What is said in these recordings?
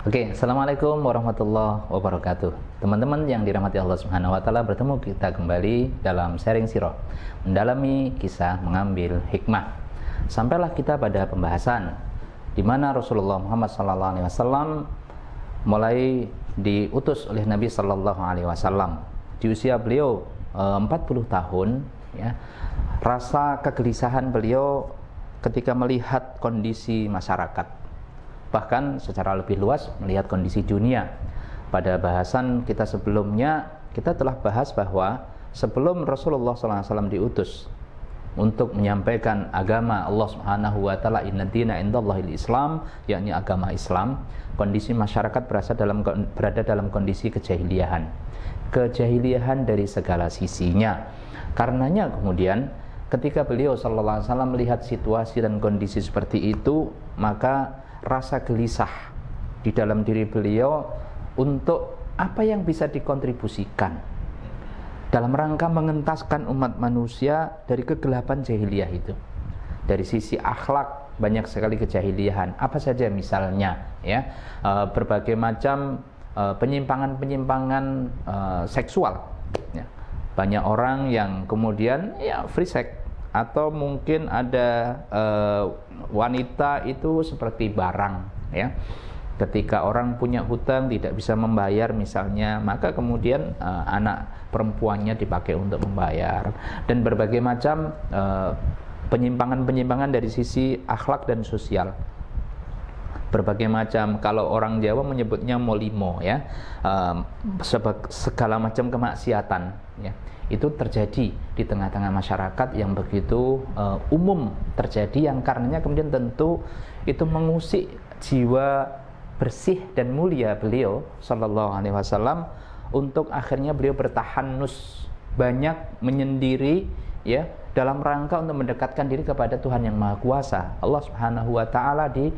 Oke, Assalamualaikum warahmatullahi wabarakatuh. Teman-teman yang dirahmati Allah Subhanahu wa taala, bertemu kita kembali dalam sharing sirah, mendalami kisah mengambil hikmah. Sampailah kita pada pembahasan di mana Rasulullah Muhammad SAW mulai diutus oleh Nabi SAW. Di usia beliau 40 tahun, ya, rasa kegelisahan beliau ketika melihat kondisi masyarakat, bahkan secara lebih luas melihat kondisi dunia. Pada bahasan kita sebelumnya, kita telah bahas bahwa sebelum Rasulullah SAW diutus untuk menyampaikan agama Allah Subhanahu wa taala, inna dina indallahil Islam, yakni agama Islam, kondisi masyarakat berada dalam kondisi kejahiliahan dari segala sisinya. Karenanya kemudian ketika beliau sallallahu alaihi wasallam melihat situasi dan kondisi seperti itu, maka rasa gelisah di dalam diri beliau untuk apa yang bisa dikontribusikan dalam rangka mengentaskan umat manusia dari kegelapan jahiliyah itu. Dari sisi akhlak banyak sekali kejahiliahan. Apa saja misalnya, ya, berbagai macam penyimpangan-penyimpangan seksual, ya. Banyak orang yang kemudian free sex, atau mungkin ada wanita itu seperti barang, ya. Ketika orang punya hutang tidak bisa membayar misalnya, maka kemudian anak perempuannya dipakai untuk membayar, dan berbagai macam penyimpangan-penyimpangan dari sisi akhlak dan sosial. Berbagai macam, kalau orang Jawa menyebutnya molimo, ya, segala macam kemaksiatan, ya, itu terjadi di tengah-tengah masyarakat yang begitu umum terjadi, yang karenanya kemudian tentu itu mengusik jiwa bersih dan mulia beliau sallallahu alaihi wasallam untuk akhirnya beliau bertahanus, banyak menyendiri, ya, dalam rangka untuk mendekatkan diri kepada Tuhan yang Maha Kuasa, Allah Subhanahu wa taala, di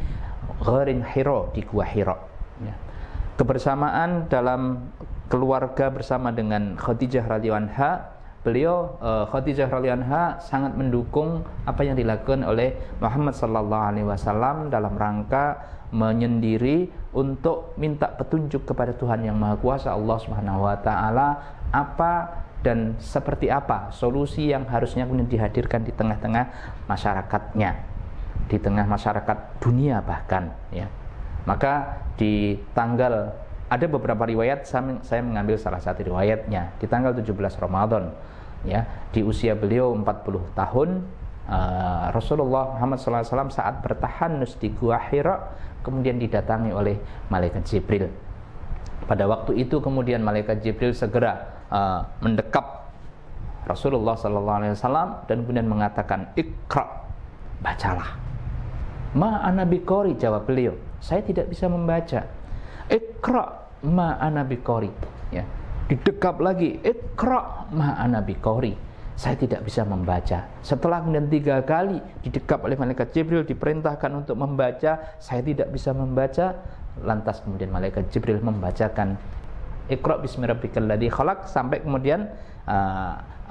Gharin Hira, di Gua Hira, ya. Kebersamaan dalam keluarga bersama dengan Khadijah radhiyallahu anha, beliau Khadijah radhiyallahu anha sangat mendukung apa yang dilakukan oleh Muhammad sallallahu alaihi wasallam dalam rangka menyendiri untuk minta petunjuk kepada Tuhan yang Maha Kuasa, Allah Subhanahu wa taala, apa dan seperti apa solusi yang harusnya kemudian dihadirkan di tengah-tengah masyarakatnya, di tengah masyarakat dunia bahkan, ya. Maka di tanggal, ada beberapa riwayat, saya mengambil salah satu riwayatnya, di tanggal 17 Ramadan, ya, di usia beliau 40 tahun, Rasulullah Muhammad SAW saat bertahanus di Gua Hira kemudian didatangi oleh malaikat Jibril. Pada waktu itu kemudian malaikat Jibril segera mendekap Rasulullah SAW dan kemudian mengatakan, "Iqra", bacalah. "Ma ana biqori", jawab beliau, "saya tidak bisa membaca." "Iqra ma ana biqori", ya. Didekap lagi, "Iqra ma ana biqori", saya tidak bisa membaca. Setelah kemudian 3 kali didekap oleh malaikat Jibril, diperintahkan untuk membaca, saya tidak bisa membaca. Lantas kemudian malaikat Jibril membacakan, "Iqra bismi rabbikal ladzi khalaq", sampai kemudian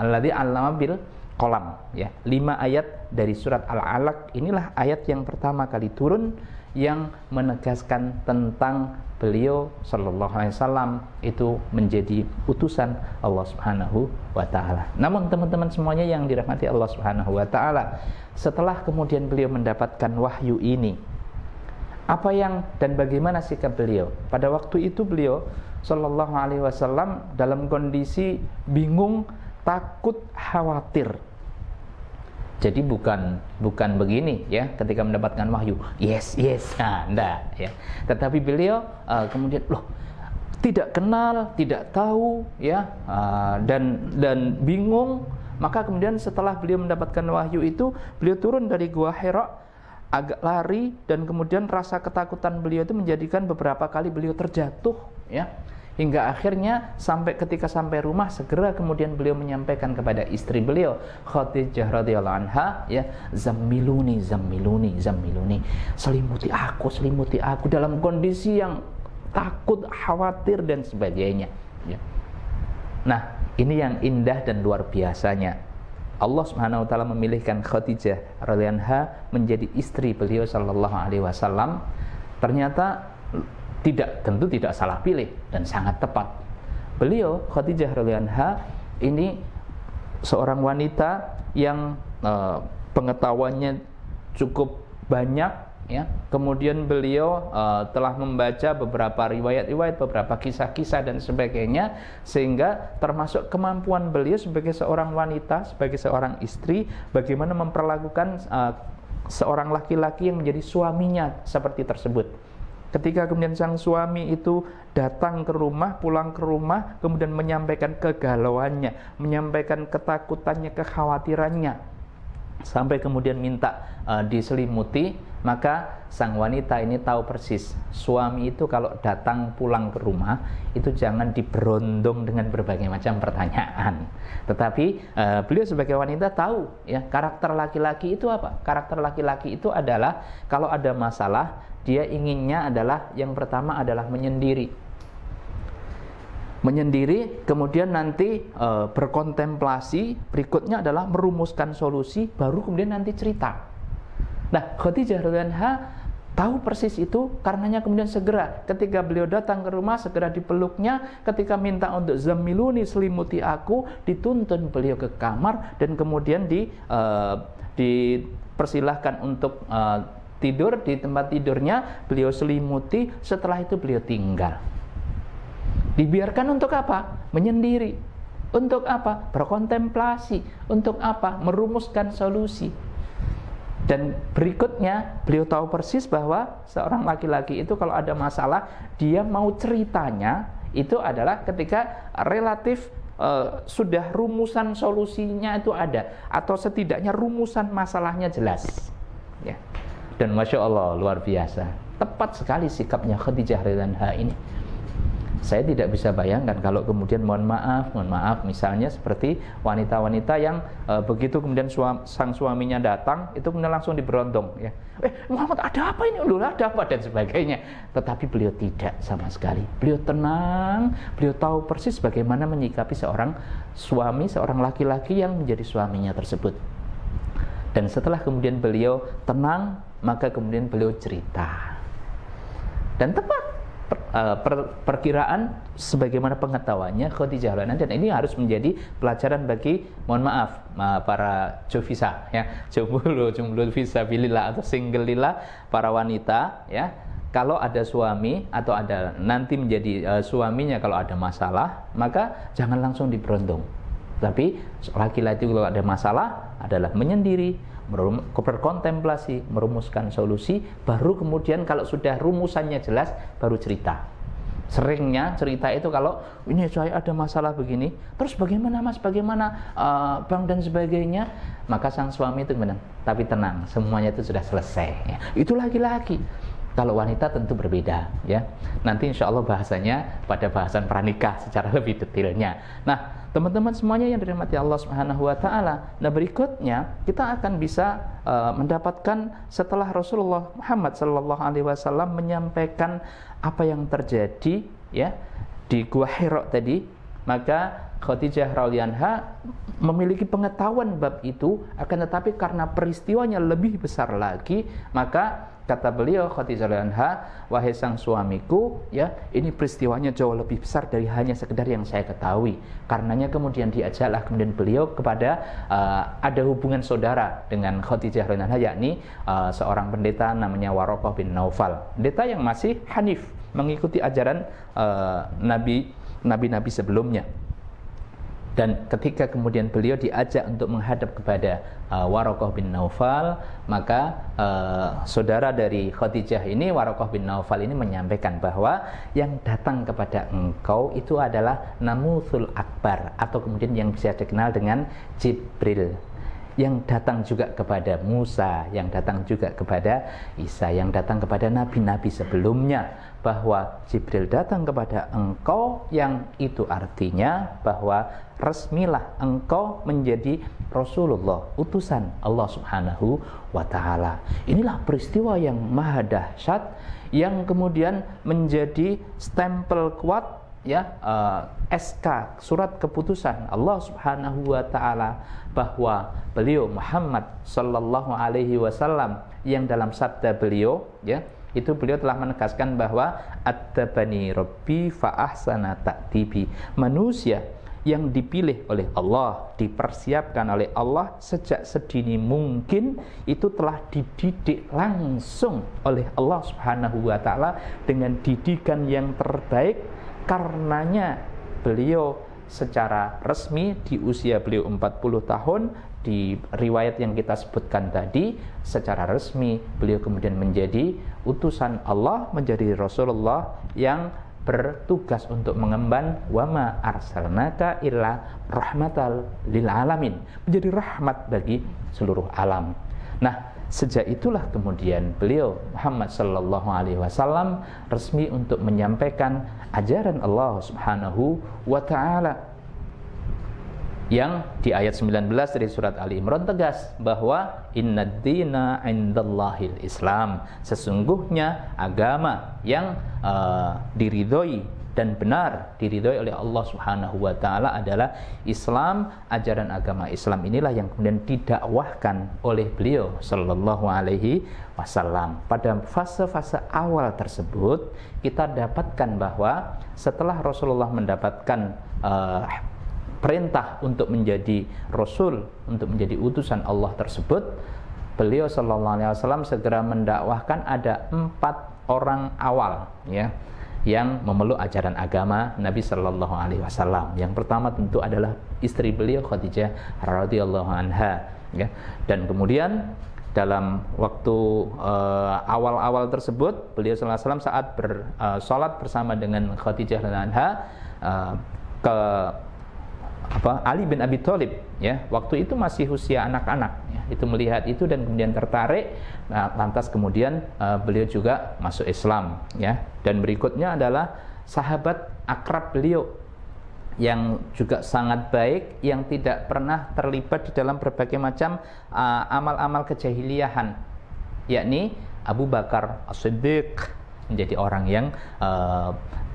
alladzi 'allama bil qalam, ya. 5 ayat dari surat Al-Alaq. Inilah ayat yang pertama kali turun yang menegaskan tentang beliau sallallahu alaihi wasallam itu menjadi utusan Allah Subhanahu wa taala. Namun teman-teman semuanya yang dirahmati Allah Subhanahu wa taala, setelah kemudian beliau mendapatkan wahyu ini, apa yang dan bagaimana sikap beliau? Pada waktu itu beliau sallallahu alaihi wasallam dalam kondisi bingung, takut, khawatir. Jadi bukan begini, ya, ketika mendapatkan wahyu, yes, enggak, ya. Tetapi beliau kemudian tidak kenal, tidak tahu, ya, dan bingung. Maka kemudian setelah beliau mendapatkan wahyu itu, beliau turun dari Gua Hira, agak lari, dan kemudian rasa ketakutan beliau itu menjadikan beberapa kali beliau terjatuh, ya. Hingga akhirnya ketika sampai rumah, segera kemudian beliau menyampaikan kepada istri beliau, Khadijah radhiyallahu anha, ya, "Zammiluni, selimuti aku", dalam kondisi yang takut, khawatir dan sebagainya, ya. Nah, ini yang indah dan luar biasanya. Allah Subhanahu wa taala memilihkan Khadijah radhiyallahu anha menjadi istri beliau sallallahu alaihi wasallam. Ternyata tentu tidak salah pilih dan sangat tepat. Beliau Khadijah radhiyallahu anha ini seorang wanita yang pengetahuannya cukup banyak, ya. Kemudian beliau telah membaca beberapa riwayat-riwayat, beberapa kisah-kisah dan sebagainya, sehingga termasuk kemampuan beliau sebagai seorang wanita, sebagai seorang istri, bagaimana memperlakukan seorang laki-laki yang menjadi suaminya seperti tersebut. Ketika kemudian sang suami itu datang ke rumah, pulang ke rumah, kemudian menyampaikan kegalauannya, menyampaikan ketakutannya, kekhawatirannya, sampai kemudian minta diselimuti, maka sang wanita ini tahu persis, suami itu kalau datang pulang ke rumah itu jangan diberondong dengan berbagai macam pertanyaan. Tetapi beliau sebagai wanita tahu, ya, karakter laki-laki itu apa? Karakter laki-laki itu adalah kalau ada masalah, dia inginnya adalah yang pertama adalah menyendiri, kemudian nanti berkontemplasi, berikutnya adalah merumuskan solusi, baru kemudian nanti cerita. Nah, Khadijah radhiyallahu anha tahu persis itu, karenanya kemudian segera ketika beliau datang ke rumah, segera dipeluknya, ketika minta untuk zamiluni, selimuti aku, dituntun beliau ke kamar dan kemudian dipersilahkan untuk tidur di tempat tidurnya, beliau selimuti, setelah itu beliau tinggal. Dibiarkan untuk apa? Menyendiri. Untuk apa? Berkontemplasi. Untuk apa? Merumuskan solusi. Dan berikutnya beliau tahu persis bahwa seorang laki-laki itu kalau ada masalah, dia mau ceritanya itu adalah ketika relatif sudah rumusan solusinya itu ada, atau setidaknya rumusan masalahnya jelas, ya. Dan Masya Allah, luar biasa, tepat sekali sikapnya Khadijah radhiyallahu anha ini. Saya tidak bisa bayangkan kalau kemudian mohon maaf misalnya seperti wanita-wanita yang begitu kemudian sang suaminya datang, itu kemudian langsung diberondong, ya. Muhammad, ada apa ini? Ada apa? Dan sebagainya. Tetapi beliau tidak sama sekali. Beliau tenang, beliau tahu persis bagaimana menyikapi seorang suami, seorang laki-laki yang menjadi suaminya tersebut. Dan setelah kemudian beliau tenang, maka kemudian beliau cerita. Dan tepat perkiraan sebagaimana pengetahuannya Khadijah radhiyallahu anha, dan ini harus menjadi pelajaran bagi, mohon maaf, para jovisa, ya, jomblo fisabilillah atau single lillah, para wanita, ya. Kalau ada suami atau ada nanti menjadi suaminya, kalau ada masalah, maka jangan langsung diberondong. Tapi laki-laki kalau ada masalah adalah menyendiri, berkontemplasi, merumuskan solusi, baru kemudian kalau sudah rumusannya jelas, baru cerita. Seringnya cerita itu kalau ini saya ada masalah begini, terus bagaimana mas, bagaimana bang dan sebagainya, maka sang suami itu benar, tapi tenang, semuanya itu sudah selesai, ya. Itu laki-laki. Kalau wanita tentu berbeda, ya. Nanti insya Allah bahasanya pada bahasan pranikah secara lebih detailnya. Nah, teman-teman semuanya yang dirahmati Allah Subhanahu wa taala. Nah, berikutnya kita akan bisa mendapatkan setelah Rasulullah Muhammad sallallahu alaihi wasallam menyampaikan apa yang terjadi, ya, di Gua Hira tadi, maka Khadijah radhiyallahu anha memiliki pengetahuan bab itu, akan tetapi karena peristiwanya lebih besar lagi, maka kata beliau Khadijah radhiyallahu anha, wahai sang suamiku, ya, ini peristiwanya jauh lebih besar dari hanya sekedar yang saya ketahui. Karenanya kemudian diajaklah kemudian beliau kepada ada hubungan saudara dengan Khadijah radhiyallahu anha, yakni seorang pendeta namanya Waraqah bin Naufal, pendeta yang masih hanif, mengikuti ajaran nabi-nabi sebelumnya. Dan ketika kemudian beliau diajak untuk menghadap kepada Waraqah bin Naufal, maka saudara dari Khadijah ini, Waraqah bin Naufal ini menyampaikan bahwa yang datang kepada engkau itu adalah Namutsul Akbar, atau kemudian yang bisa dikenal dengan Jibril, yang datang juga kepada Musa, yang datang juga kepada Isa, yang datang kepada nabi-nabi sebelumnya, bahwa Jibril datang kepada engkau, yang itu artinya bahwa resmilah engkau menjadi Rasulullah, utusan Allah Subhanahu wa taala. Inilah peristiwa yang maha dahsyat yang kemudian menjadi stempel kuat, ya, SK, surat keputusan Allah Subhanahu wa taala, bahwa beliau Muhammad sallallahu alaihi wasallam yang dalam sabda beliau, ya, itu beliau telah menegaskan bahwa at-tabani rabbi fa ahsana ta'dibi. Manusia yang dipilih oleh Allah, dipersiapkan oleh Allah sejak sedini mungkin, itu telah dididik langsung oleh Allah Subhanahu wa taala dengan didikan yang terbaik. Karenanya beliau secara resmi di usia beliau 40 tahun, di riwayat yang kita sebutkan tadi, secara resmi beliau kemudian menjadi utusan Allah, menjadi Rasulullah yang bertugas untuk mengemban wama arsalnaka illa rahmatal lil alamin, menjadi rahmat bagi seluruh alam. Nah, sejak itulah kemudian beliau Muhammad sallallahu alaihi wasallam resmi untuk menyampaikan ajaran Allah Subhanahu wa taala, yang di ayat 19 dari surat Ali Imran tegas bahwa innad dina indallahil Islam, sesungguhnya agama yang diridhoi dan benar diridhoi oleh Allah Subhanahu wa taala adalah Islam. Ajaran agama Islam inilah yang kemudian didakwahkan oleh beliau sallallahu alaihi wasallam. Pada fase-fase awal tersebut kita dapatkan bahwa setelah Rasulullah mendapatkan perintah untuk menjadi Rasul, untuk menjadi utusan Allah tersebut, beliau sallallahu alaihi wasallam segera mendakwahkan ada 4 orang awal, ya, yang memeluk ajaran agama Nabi sallallahu alaihi wasallam. Yang pertama tentu adalah istri beliau Khadijah radhiyallahu anha, ya. Dan kemudian dalam waktu awal-awal tersebut beliau sallallahu alaihi wasallam saat bersolat bersama dengan Khadijah radhiyallahu anha ke Ali bin Abi Thalib, ya, waktu itu masih usia anak-anak, ya, itu melihat itu dan kemudian tertarik. Lantas kemudian beliau juga masuk Islam, ya. Dan berikutnya adalah sahabat akrab beliau yang juga sangat baik, yang tidak pernah terlibat di dalam berbagai macam amal-amal kejahiliahan, yakni Abu Bakar As-Siddiq, menjadi orang yang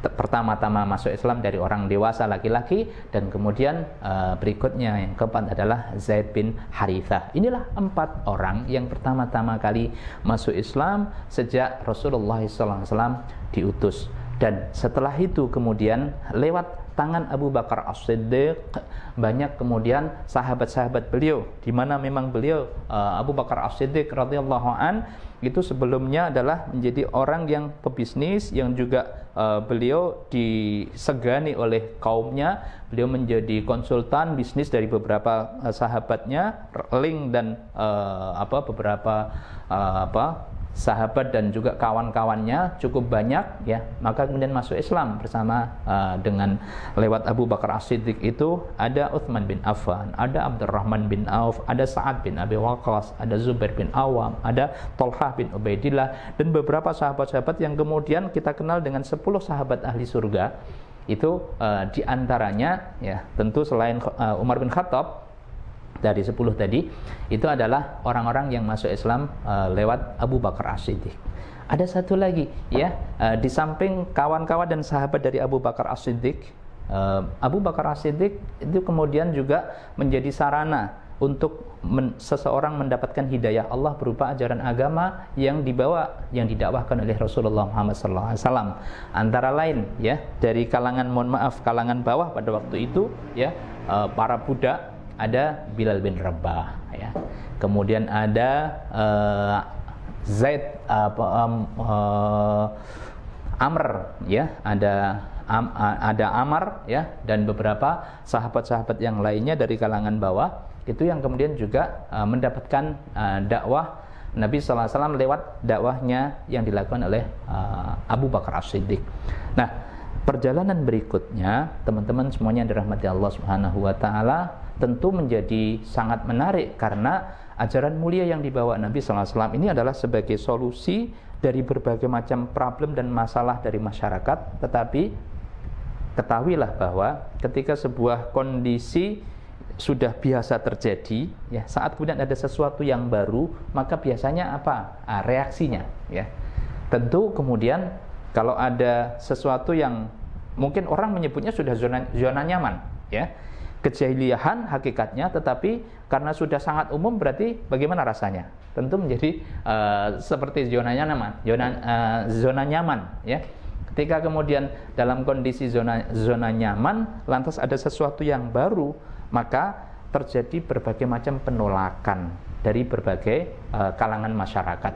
pertama-tama masuk Islam dari orang dewasa laki-laki, dan kemudian berikutnya yang keempat adalah Zaid bin Harithah. Inilah 4 orang yang pertama-tama kali masuk Islam sejak Rasulullah SAW diutus. Dan setelah itu kemudian lewat tangan Abu Bakar As-Siddiq banyak kemudian sahabat-sahabat beliau, di mana memang beliau Abu Bakar As-Siddiq radhiyallahu an itu sebelumnya adalah menjadi orang yang pebisnis, yang juga beliau disegani oleh kaumnya. Beliau menjadi konsultan bisnis dari beberapa sahabatnya, link dan beberapa sahabat dan juga kawan-kawannya cukup banyak, ya. Maka kemudian masuk Islam bersama dengan lewat Abu Bakar As-Siddiq itu ada Utsman bin Affan, ada Abdurrahman bin Auf, ada Sa'ad bin Abi Waqqas, ada Zubair bin Awam, ada Thalhah bin Ubaidillah, dan beberapa sahabat-sahabat yang kemudian kita kenal dengan 10 sahabat ahli surga. Itu diantaranya, ya, tentu selain Umar bin Khattab, dari 10 tadi, itu adalah orang-orang yang masuk Islam lewat Abu Bakar As-Siddiq. Ada satu lagi, ya, di samping kawan-kawan dan sahabat dari Abu Bakar As-Siddiq, Abu Bakar As-Siddiq itu kemudian juga menjadi sarana untuk seseorang mendapatkan hidayah Allah berupa ajaran agama yang dibawa, yang didakwahkan oleh Rasulullah Muhammad SAW. Antara lain, ya, dari kalangan, kalangan bawah pada waktu itu, ya, para budak, ada Bilal bin Rabah, ya. Kemudian ada Zaid Amr, ya, ada Amr, ya, dan beberapa sahabat-sahabat yang lainnya dari kalangan bawah, itu yang kemudian juga mendapatkan dakwah Nabi SAW lewat dakwahnya yang dilakukan oleh Abu Bakar As-Siddiq. Nah, perjalanan berikutnya, teman-teman semuanya dirahmati Allah Subhanahu wa taala, tentu menjadi sangat menarik karena ajaran mulia yang dibawa Nabi SAW ini adalah sebagai solusi dari berbagai macam problem dan masalah dari masyarakat. Tetapi ketahuilah bahwa ketika sebuah kondisi sudah biasa terjadi, ya, saat kemudian ada sesuatu yang baru, maka biasanya apa? Reaksinya, ya. Tentu kemudian kalau ada sesuatu yang mungkin orang menyebutnya sudah zona nyaman, ya. kejahiliahan hakikatnya, tetapi karena sudah sangat umum berarti bagaimana rasanya? Tentu menjadi seperti zona nyaman ya. Ketika kemudian dalam kondisi zona nyaman lantas ada sesuatu yang baru, maka terjadi berbagai macam penolakan dari berbagai kalangan masyarakat.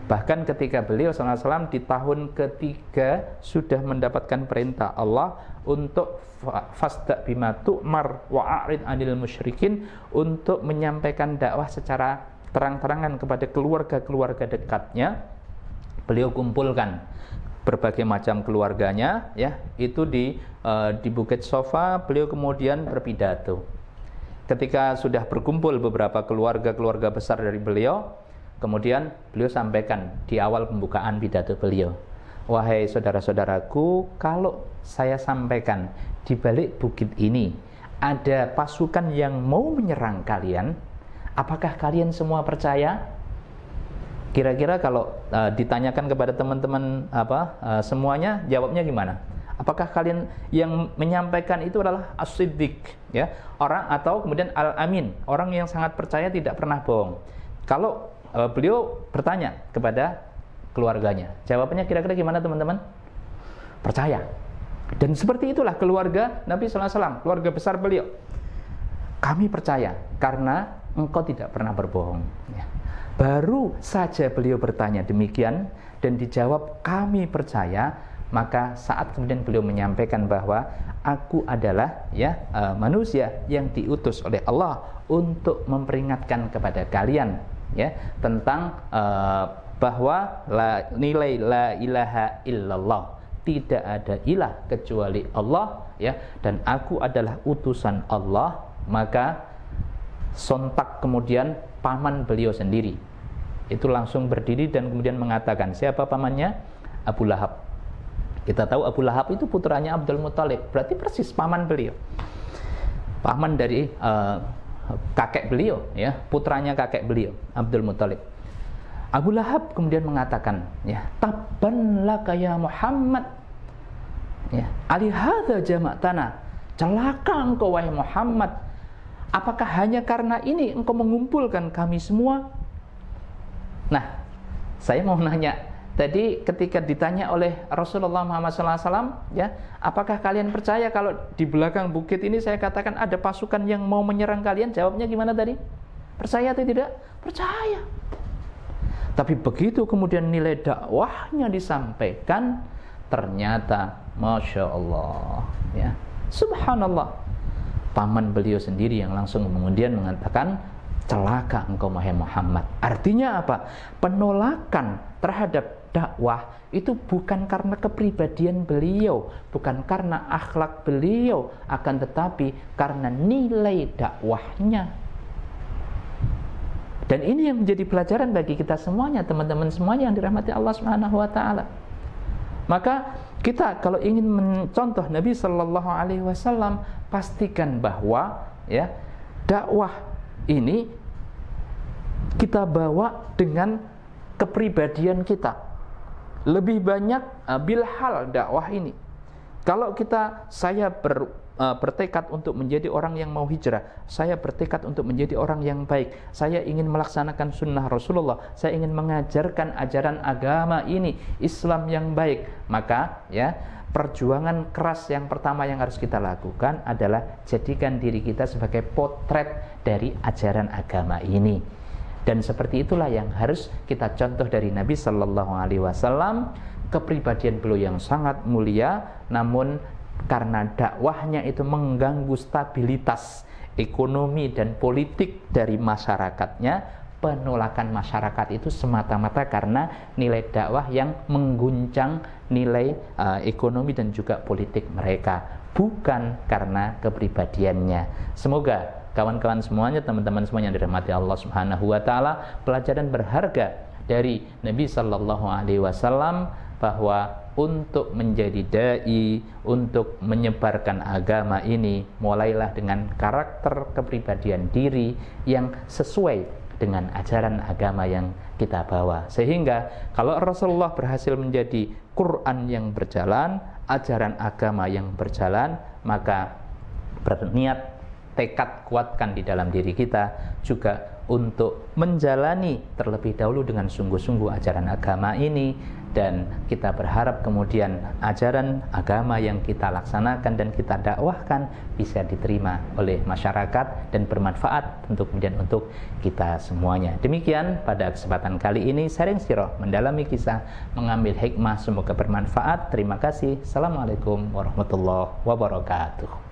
Bahkan ketika beliau SAW di tahun ketiga sudah mendapatkan perintah Allah untuk fasda' bima tu'mar wa'arid 'anil musyrikin, untuk menyampaikan dakwah secara terang-terangan kepada keluarga-keluarga dekatnya. Beliau kumpulkan berbagai macam keluarganya ya, itu di Bukit Sofa. Beliau kemudian berpidato. Ketika sudah berkumpul beberapa keluarga besar dari beliau, kemudian beliau sampaikan di awal pembukaan pidato beliau, wahai saudara-saudaraku, kalau saya sampaikan di balik bukit ini ada pasukan yang mau menyerang kalian, apakah kalian semua percaya? Kira-kira kalau ditanyakan kepada teman-teman semuanya, jawabnya gimana? Apakah kalian yang menyampaikan itu adalah as-siddiq ya, orang, atau kemudian al-amin, orang yang sangat percaya tidak pernah bohong? Kalau beliau bertanya kepada keluarganya, jawabannya kira-kira gimana teman-teman? Percaya. Dan seperti itulah keluarga Nabi SAW, keluarga besar beliau. Kami percaya karena engkau tidak pernah berbohong ya. Baru saja beliau bertanya demikian dan dijawab kami percaya, maka saat kemudian beliau menyampaikan bahwa aku adalah manusia yang diutus oleh Allah untuk memperingatkan kepada kalian ya tentang bahwa nilai la ilaha illallah, tidak ada ilah kecuali Allah ya, dan aku adalah utusan Allah. Maka sontak kemudian paman beliau sendiri itu langsung berdiri dan kemudian mengatakan, siapa pamannya? Abu Lahab. Kita tahu Abu Lahab itu putranya Abdul Muthalib, berarti persis paman beliau, paman dari kakek beliau ya, putranya kakek beliau Abdul Muthalib. Abu Lahab kemudian mengatakan ya, tabban laka ya Muhammad ya, alihadza jama'tana, celaka engkau wahai Muhammad, apakah hanya karena ini engkau mengumpulkan kami semua? Nah, saya mau nanya, tadi ketika ditanya oleh Rasulullah Muhammad SAW ya, apakah kalian percaya kalau di belakang bukit ini saya katakan ada pasukan yang mau menyerang kalian? Jawabnya gimana tadi? Percaya atau tidak? Percaya. Tapi begitu kemudian nilai dakwahnya disampaikan, ternyata Masya Allah ya, Subhanallah, paman beliau sendiri yang langsung kemudian mengatakan, celaka engkau wahai Muhammad. Artinya apa? Penolakan terhadap dakwah itu bukan karena kepribadian beliau, bukan karena akhlak beliau, akan tetapi karena nilai dakwahnya. Dan ini yang menjadi pelajaran bagi kita semuanya, teman-teman semuanya yang dirahmati Allah Subhanahu wa taala. Maka kita kalau ingin mencontoh Nabi Sallallahu Alaihi Wasallam, pastikan bahwa ya dakwah ini kita bawa dengan kepribadian kita. Lebih banyak bilhal dakwah ini. Kalau saya bertekad untuk menjadi orang yang mau hijrah, saya bertekad untuk menjadi orang yang baik, saya ingin melaksanakan sunnah Rasulullah, saya ingin mengajarkan ajaran agama ini, Islam yang baik, maka ya perjuangan keras yang pertama yang harus kita lakukan adalah jadikan diri kita sebagai potret dari ajaran agama ini. Dan seperti itulah yang harus kita contoh dari Nabi Sallallahu Alaihi Wasallam. Kepribadian beliau yang sangat mulia, namun karena dakwahnya itu mengganggu stabilitas ekonomi dan politik dari masyarakatnya, penolakan masyarakat itu semata-mata karena nilai dakwah yang mengguncang nilai ekonomi dan juga politik mereka, bukan karena kepribadiannya. Semoga kawan-kawan semuanya, teman-teman semuanya yang dirahmati Allah Subhanahu wa taala, pelajaran berharga dari Nabi Sallallahu Alaihi Wasallam bahwa untuk menjadi dai, untuk menyebarkan agama ini, mulailah dengan karakter kepribadian diri yang sesuai dengan ajaran agama yang kita bawa. Sehingga kalau Rasulullah berhasil menjadi Quran yang berjalan, ajaran agama yang berjalan, maka berniat tekad kuatkan di dalam diri kita juga untuk menjalani terlebih dahulu dengan sungguh-sungguh ajaran agama ini, dan kita berharap kemudian ajaran agama yang kita laksanakan dan kita dakwahkan bisa diterima oleh masyarakat dan bermanfaat tentu kemudian untuk kita semuanya. Demikian pada kesempatan kali ini sharing sirah mendalami kisah mengambil hikmah, semoga bermanfaat. Terima kasih. Assalamualaikum warahmatullahi wabarakatuh.